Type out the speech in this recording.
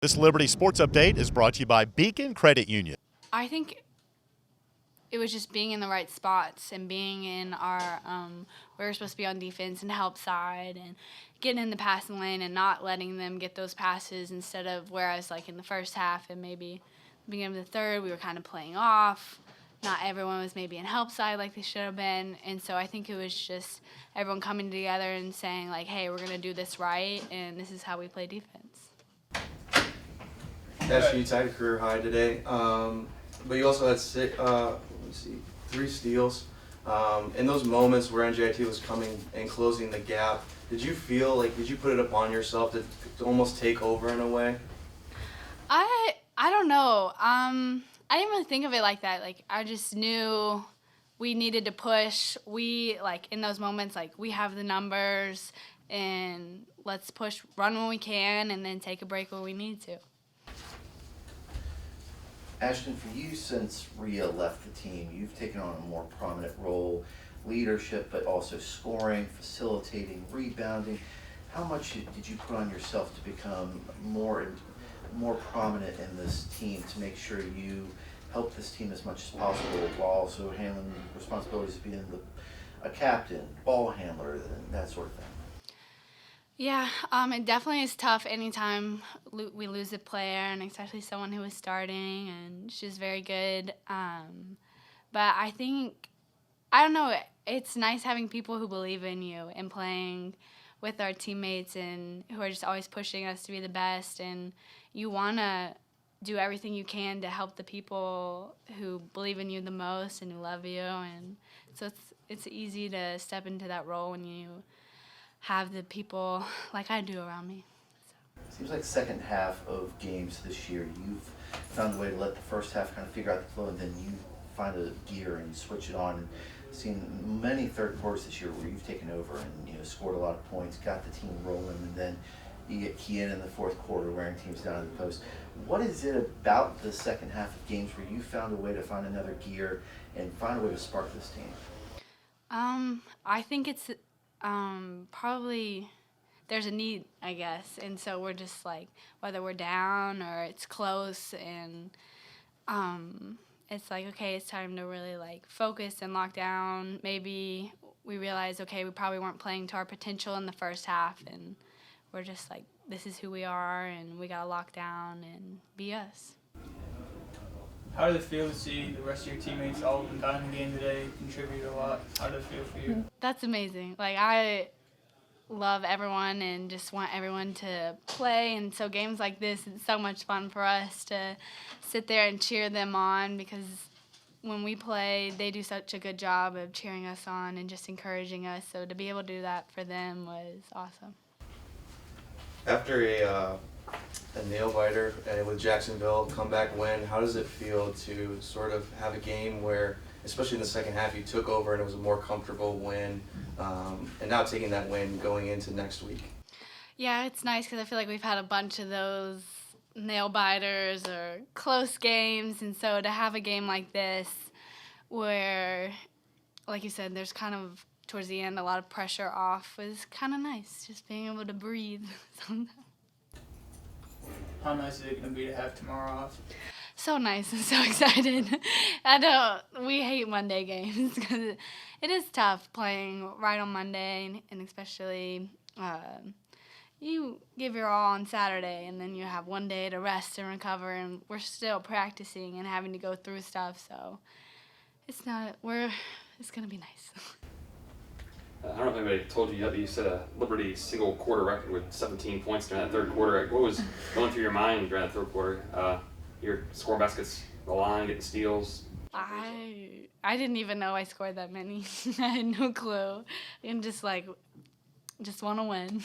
This Liberty Sports Update is brought to you by Beacon Credit Union. I think it was just being in the right spots and being in our we were supposed to be on defense and help side and getting in the passing lane and not letting them get those passes instead of whereas like in the first half and maybe the beginning of the third we were kind of playing off. Not everyone was maybe in help side like they should have been, and so I think it was just everyone coming together and saying like, hey, we're going to do this right and this is how we play defense. Ashtyn, you tied a career high today, but you also had 3 steals. In those moments where NJIT was coming and closing the gap, did you feel like, did you put it upon yourself to almost take over in a way? I don't know. I didn't really think of it like that. Like I just knew we needed to push. We like in those moments like we have the numbers and let's push, run when we can, and then take a break when we need to. Ashtyn, for you, since Rhea left the team, you've taken on a more prominent role, leadership, but also scoring, facilitating, rebounding. How much did you put on yourself to become more prominent in this team to make sure you help this team as much as possible while also handling responsibilities of being a captain, ball handler, and that sort of thing? Yeah, it definitely is tough anytime we lose a player, and especially someone who is starting, and she's very good. But I think, I don't know, it's nice having people who believe in you and playing with our teammates and who are just always pushing us to be the best, and you want to do everything you can to help the people who believe in you the most and who love you, and so it's easy to step into that role when you have the people like I do around me. Seems like second half of games this year, you've found a way to let the first half kind of figure out the flow, and then you find a gear and switch it on. And seen many third quarters this year where you've taken over and scored a lot of points, got the team rolling, and then you get key in the fourth quarter, wearing teams down to the post. What is it about the second half of games where you found a way to find another gear and find a way to spark this team? I think it's probably there's a need, I guess, and so we're just like whether we're down or it's close, and it's like okay, it's time to really like focus and lock down. Maybe we realize okay, we probably weren't playing to our potential in the first half, and we're just like this is who we are, and we gotta lock down and be us. How did it feel to see the rest of your teammates all of them got in the game today, contribute a lot? How did it feel for you? That's amazing. Like I love everyone and just want everyone to play, and so games like this, it's so much fun for us to sit there and cheer them on because when we play, they do such a good job of cheering us on and just encouraging us, so to be able to do that for them was awesome. After a nail biter with Jacksonville comeback win, how does it feel to sort of have a game where, especially in the second half, you took over and it was a more comfortable win, and now taking that win going into next week? Yeah, it's nice because I feel like we've had a bunch of those nail biters or close games, and so to have a game like this where, like you said, there's kind of towards the end a lot of pressure off was kind of nice, just being able to breathe sometimes. How nice is it going to be to have tomorrow off? So nice. I'm so excited. We hate Monday games because it is tough playing right on Monday, and especially you give your all on Saturday, and then you have one day to rest and recover, and we're still practicing and having to go through stuff, so it's going to be nice. I don't know if anybody told you yet, but you set a Liberty single quarter record with 17 points during that third quarter. What was going through your mind during that third quarter? You're scoring baskets, the line, getting steals. I didn't even know I scored that many. I had no clue. And just want to win.